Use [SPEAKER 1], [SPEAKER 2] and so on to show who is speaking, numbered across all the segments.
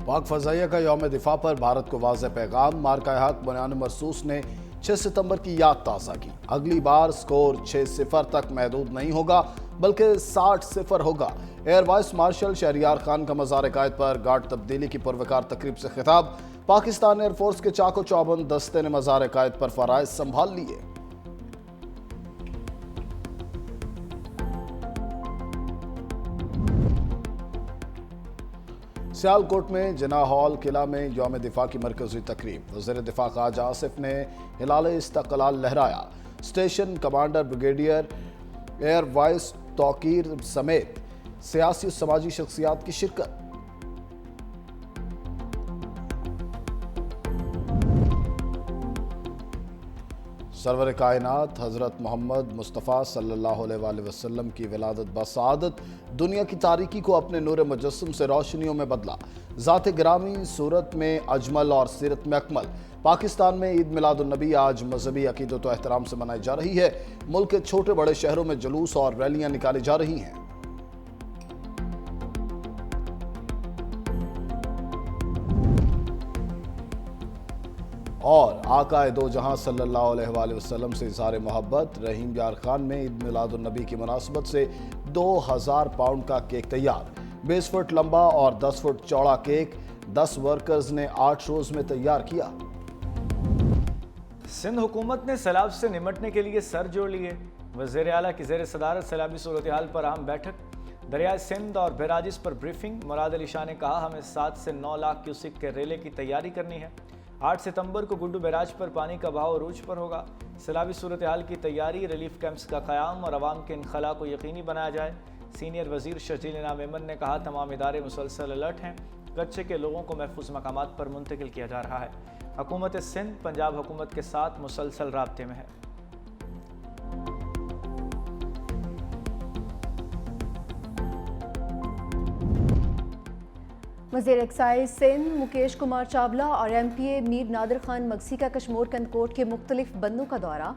[SPEAKER 1] पाक फजाइया का यौम दिफा पर भारत को वाज़ेह पैगाम। मार्का हक बुनियान मरसूस ने 6 सितंबर की याद ताज़ा की। अगली बार स्कोर 6-0 तक महदूद नहीं होगा बल्कि 60-0 होगा। Air vice marshal Shahryar Khan का मज़ार कायद पर गार्ड तब्दीली की पुरवकार तकरीब से खिताब। पाकिस्तान एयरफोर्स के चाको चौबंद दस्ते ने मज़ार कायद पर फराइज संभाल लिए। सियालकोट में जिना हॉल किला में यौम दिफा की मरकजी तकरीब। वज़ीर दिफा ख्वाजा आसिफ ने हिलाल इस्तक़लाल लहराया। Station commander brigadier air vice Tauqeer समेत सियासी और समाजी शख्सियात की शिरकत। सरवर कायनात हज़रत मोहम्मद मुस्तफ़ा सल्लल्लाहु अलैहि वसल्लम की विलादत बसादत दुनिया की तारीकी को अपने नूर मुजस्सम से रोशनियों में बदला। ज़ात ग्रामी सूरत में अजमल और सीरत में अकमल। पाकिस्तान में ईद मिलादुन्नबी आज मजहबी अकीदत व एहतराम से मनाई जा रही है। मुल्क के छोटे बड़े शहरों में जुलूस और रैलियां निकाली जा रही हैं। और आकाए दो जहां सल्लल्लाहु अलैहि वसल्लम से इज़हार मोहब्बत। रहीम यार खान में ईद मिलादुन्नबी की मुनासबत से 2000 पाउंड का केक तैयार। 20 फुट लंबा और 10 फुट चौड़ा केक 10 वर्कर्स ने 8 रोज में तैयार किया।
[SPEAKER 2] सिंध हुकूमत ने सैलाब से निमटने के लिए सर जोड़ लिए। वज़ीर आला की ज़ेर सदारत सैलाबी सूरत हाल पर अहम बैठक। दरियाए सिंध और बैराजिस पर ब्रीफिंग। मुराद अली शाह ने कहा हमें 7 से 9 लाख क्यूसिक के रेले की तैयारी करनी है। 8 सितंबर को गुड्डू बैराज पर पानी का बहाव अरूज पर होगा। सैलाबी सूरत हाल की तैयारी, रिलीफ कैंप्स का क़याम और अवाम के इनखला को यकीनी बनाया जाए। सीनियर वजीर शर्जील इनाम मेमन ने कहा तमाम इदारे मुसलसल अलर्ट हैं। कच्चे के लोगों को महफूज मकामात पर मुंतकिल किया जा रहा है। हुकूमत सिंध पंजाब हुकूमत के साथ मुसलसल राब्ते में है।
[SPEAKER 3] वज़ीर एक्साइज सिंध मुकेश कुमार चावला और MPA मीर नादिर खान मगसी का कशमोर कंदकोट के मुख्तलिफ बंदों का दौरा।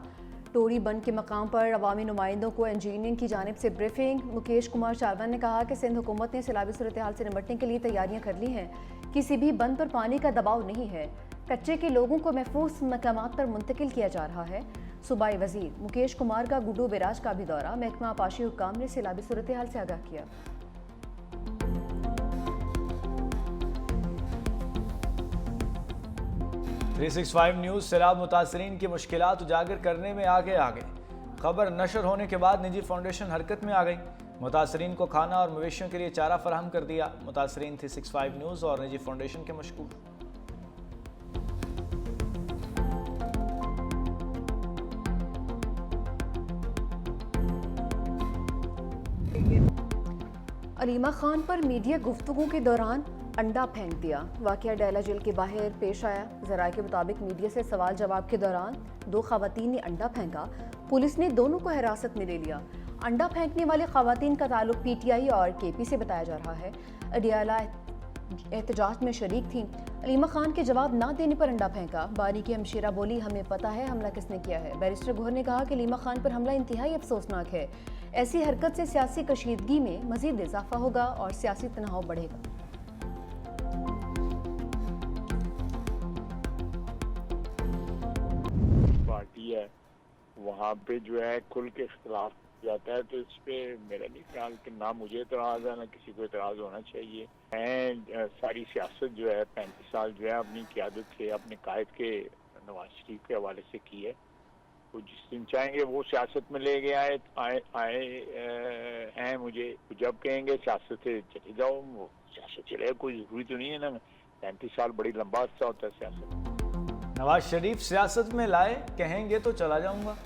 [SPEAKER 3] टोरी बंद के मकाम पर अवामी नुमाइंदों को इंजीनियरिंग की जानिब से ब्रीफिंग। मुकेश कुमार चावला ने कहा कि सिंध हुकूमत ने सैलाबी सूरत हाल से निपटने के लिए तैयारियां कर ली हैं। किसी भी बंद पर पानी का दबाव नहीं है। कच्चे के लोगों को महफूज मकामात पर मुंतकिल किया जा रहा है। सूबाई वजीर मुकेश कुमार का गुड्डू बैराज का भी दौरा। महकमा आपाशी हुक्काम ने सैलाबी सूरत हाल से आगाह किया।
[SPEAKER 2] थ्री 365 न्यूज़ सैलाब मुतासरीन की मुश्किलात उजागर करने में आगे खबर नशर होने के बाद निजी फाउंडेशन हरकत में आ गई। मुतासरीन को खाना और मवेशियों के लिए चारा फराहम कर दिया। मुतासरीन 365 न्यूज़ और निजी फाउंडेशन के मशकूर।
[SPEAKER 3] अलीमा खान पर मीडिया गुफ्तगू के दौरान अंडा फेंक दिया। वाकया डैला जेल के बाहर पेश आया। ज़राए के मुताबिक मीडिया से सवाल जवाब के दौरान 2 खवातीन ने अंडा फेंका। पुलिस ने दोनों को हिरासत में ले लिया। अंडा फेंकने वाले खवातीन का ताल्लुक PTI और KP से बताया जा रहा है। अडियाला एहतजाज में शरीक थी। अलीमा खान के जवाब ना देने पर अंडा फेंका। बारी की हमशीरा बोली हमें पता है हमला किसने किया है। बैरिस्टर गोहर ने कहा कि अलीमा खान पर हमला इंतहाई अफसोसनाक है। ऐसी हरकत से सियासी कशीदगी में मजीद इजाफा होगा और सियासी तनाव बढ़ेगा।
[SPEAKER 4] पार्टी है वहाँ पे जो है खुल के इख्तलाफ जाता है, तो इस पे मेरा नहीं ख्याल कि ना मुझे एतराज़ है ना किसी को एतराज़ होना चाहिए। मैं सारी सियासत जो है 35 साल जो है अपनी क़यादत से अपने कायद के नवाज शरीफ के हवाले से की है। वो जिस दिन चाहेंगे वो सियासत में ले गए आए हैं मुझे, जब कहेंगे सियासत से चले जाओ वो सियासत चले, कोई ज़रूरी तो नहीं है ना। 35 साल बड़ी लंबा अर्सा होता है सियासत।
[SPEAKER 2] नवाज शरीफ सियासत में लाए कहेंगे तो चला जाऊंगा।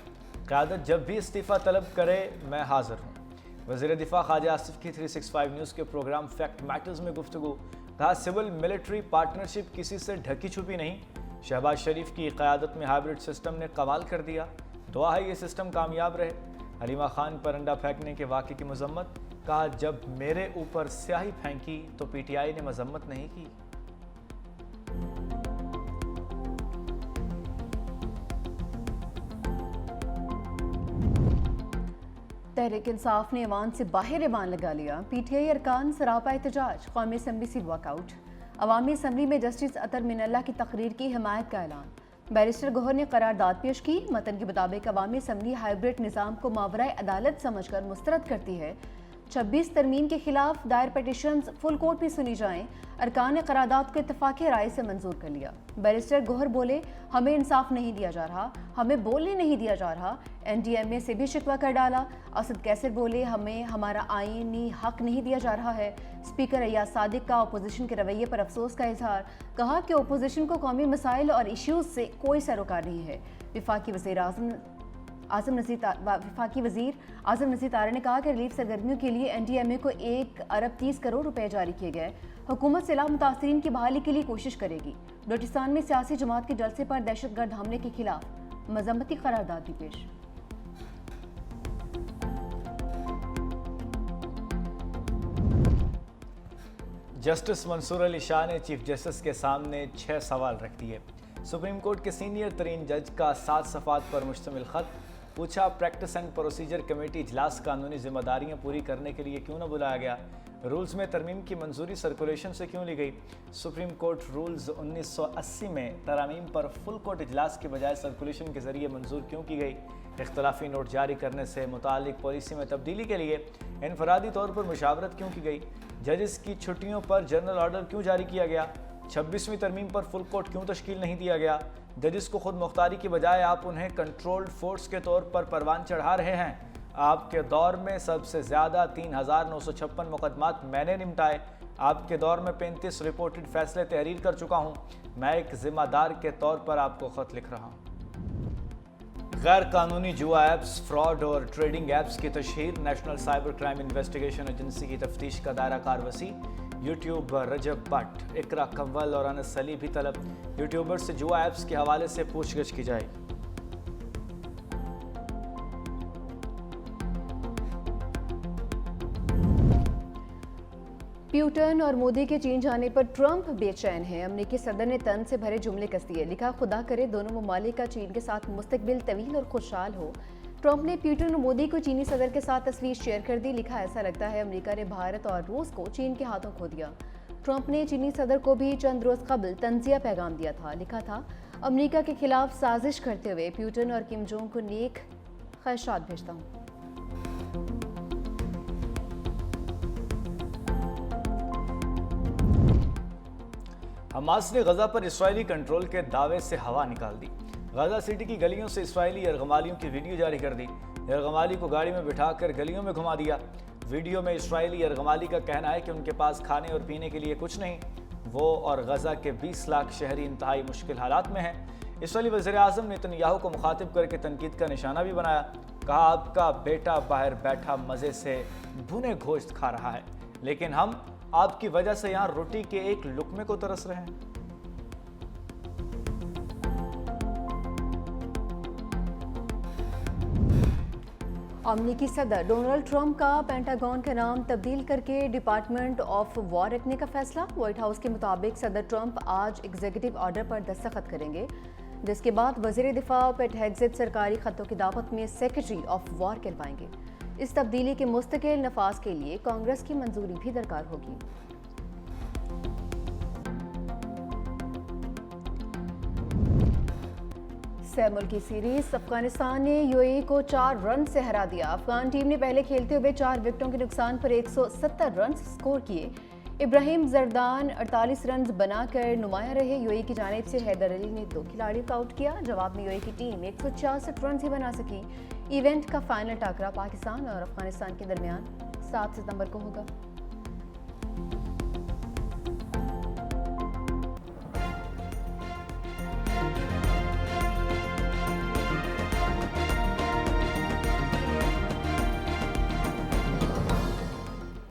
[SPEAKER 2] क़यादत जब भी इस्तीफ़ा तलब करे मैं हाजिर हूँ। वज़ीर दिफा ख्वाजा आसिफ की 365 न्यूज़ के प्रोग्राम फैक्ट मैटर्स में गुफ्तगू। कहा सिविल मिलिट्री पार्टनरशिप किसी से ढकी छुपी नहीं। शहबाज शरीफ की क़यादत में हाइब्रिड सिस्टम ने कमाल कर दिया। दुआ है ये सिस्टम कामयाब रहे। हलीमा खान पर अंडा फेंकने के वाक़े की मजम्मत। कहा जब मेरे ऊपर स्याही फेंकी तो PTI ने मजम्मत नहीं की।
[SPEAKER 3] तहरीक इंसाफ ने ऐवान से बाहर ऐवान लगा लिया। PTI अरकान सरापा एहतजाज। कौमी असम्बली से वॉकआउट। अवामी असम्बली में जस्टिस अतर मिनल्ला की तकरीर की हिमायत का ऐलान। बैरिस्टर गौहर ने करारदाद पेश की। मतन के मुताबिक अवामी असम्बली हाइब्रिड निज़ाम को मावराए अदालत समझकर मुस्तरद करती है। 26 तरमीम के खिलाफ दायर पटिशन्स फुल कोर्ट में सुनी जाएं। अरकान ने करारदाद को इत्तफाक़ी राय से मंजूर कर लिया। बैरिस्टर गौहर बोले, हमें इंसाफ नहीं दिया जा रहा, हमें बोलने नहीं दिया जा रहा। NDMA से भी शिकवा कर डाला। असद कैसर बोले, हमें हमारा आईनी हक नहीं दिया जा रहा है। स्पीकर अय्याज सादिक का अपोजिशन के रवैये पर अफसोस का इजहार। कहा कि अपोजिशन को कौमी मसाइल और इश्यूज से कोई सरोकार नहीं है। वफाकी वज़ीर आज़म नज़ीर तारा ने कहा कि रिलीफ सरगर्मियों के लिए NDMA को 1 अरब 30 करोड़ रुपए जारी किए गए। हुकूमत सैलाब मुतासरीन की बहाली के लिए कोशिश करेगी। बलूचिस्तान में सियासी जमात के जलसे पर दहशतगर्द हमले के खिलाफ मजम्मती करारदाद भी पेश।
[SPEAKER 2] जस्टिस मंसूर अली शाह ने चीफ जस्टिस के सामने 6 सवाल रख दिए। सुप्रीम कोर्ट के सीनियर तरीन जज का 7 सफ़ात पर मुश्तमिल खत। पूछा, प्रैक्टिस एंड प्रोसीजर कमेटी इजलास कानूनी जिम्मेदारियां पूरी करने के लिए क्यों न बुलाया गया? रूल्स में तरमीम की मंजूरी सर्कुलेशन से क्यों ली गई? सुप्रीम कोर्ट रूल्स 1980 में तरमीम पर फुल कोर्ट इजलास के बजाय सर्कुलेशन के जरिए मंजूर क्यों की गई? इख्तलाफी नोट जारी करने से मुतालिक पॉलिसी में तब्दीली के लिए इनफरादी तौर पर मुशावरत क्यों की गई? जजेस की छुट्टियों पर जनरल ऑर्डर क्यों जारी किया गया? 26वीं तरमीम पर फुल कोर्ट क्यों तश्कील नहीं दिया गया? जजेस को खुद मुख्तारी की बजाय आप उन्हें कंट्रोल्ड फोर्स के तौर पर परवान चढ़ा रहे हैं। आपके दौर में सबसे ज़्यादा 3,956 मुकदमात मैंने निपटाए। आपके दौर में 35 रिपोर्टेड फैसले तहरीर कर चुका हूँ। मैं एक जिम्मेदार के तौर पर आपको ख़त लिख रहा हूँ। गैर कानूनी जुआ ऐप्स, फ्रॉड और ट्रेडिंग ऐप्स की तशहीर। National cyber crime investigation agency की तफ्तीश का दायरा कार वसी। यूट्यूब रजब भट्ट, इकरा कंवल और अनस अली भी तलब। यूट्यूबर से जुआ ऐप्स के हवाले से पूछगिछ की जाए।
[SPEAKER 3] प्यूटन और मोदी के चीन जाने पर ट्रंप बेचैन है। अमेरिकी सदर ने तंज से भरे जुमले कस दिए। लिखा, खुदा करे दोनों ममालिक का चीन के साथ मुस्तकबिल तवील और खुशहाल हो। ट्रंप ने प्यूटन और मोदी को चीनी सदर के साथ तस्वीर शेयर कर दी। लिखा, ऐसा लगता है अमेरिका ने भारत और रूस को चीन के हाथों खो दिया। ट्रंप ने चीनी सदर को भी चंद रोज कबल तंजिया पैगाम दिया था। लिखा था, अमेरिका के खिलाफ साजिश करते हुए प्यूटन और किम जोंग को नेक ख्वाहिशात भेजता हूँ।
[SPEAKER 2] हमास ने गजा पर इसराइली कंट्रोल के दावे से हवा निकाल दी। गजा सिटी की गलियों से इसराइली यरगमालियों की वीडियो जारी कर दी। यरगमाली को गाड़ी में बिठाकर गलियों में घुमा दिया। वीडियो में इसराइली यरगमाली का कहना है कि उनके पास खाने और पीने के लिए कुछ नहीं। वो और गजा के 20 लाख शहरी इंतहाई मुश्किल हालात में हैं। इसराइली वज़ीर आज़म नेतन्याहू को मुखातिब करके तनकीद का निशाना भी बनाया। कहा, आपका बेटा बाहर बैठा मज़े से भुने गोश्त खा रहा है, लेकिन हम आपकी वजह से यहाँ रोटी के एक लुकमे को तरस रहे हैं।
[SPEAKER 3] अमेरिकी सदर डोनाल्ड ट्रंप का पेंटागन का नाम तब्दील करके डिपार्टमेंट ऑफ वॉर रखने का फैसला। व्हाइट हाउस के मुताबिक सदर ट्रंप आज एग्जीक्यूटिव ऑर्डर पर दस्तखत करेंगे, जिसके बाद वज़ीर दिफा पेट हेग्सेट सरकारी खतों की दावत में सेक्रेटरी ऑफ वॉर कहलवाएंगे। इस तब्दीली के मुस्तकिल नफाज के लिए कांग्रेस की मंजूरी भी दरकार होगी। सैमुल की सीरीज अफगानिस्तान ने यूएई को 4 रन से हरा दिया। अफगान टीम ने पहले खेलते हुए 4 विकेटों के नुकसान पर 170 रन स्कोर किए। इब्राहिम जरदान 48 रन बनाकर नुमाया रहे। यूएई की जानिब से हैदर अली ने 2 खिलाड़ियों का आउट किया। जवाब में यूएई की टीम 166 रन ही बना सकी। इवेंट का फाइनल टाकरा पाकिस्तान और अफगानिस्तान के दरमियान 7 सितंबर को होगा।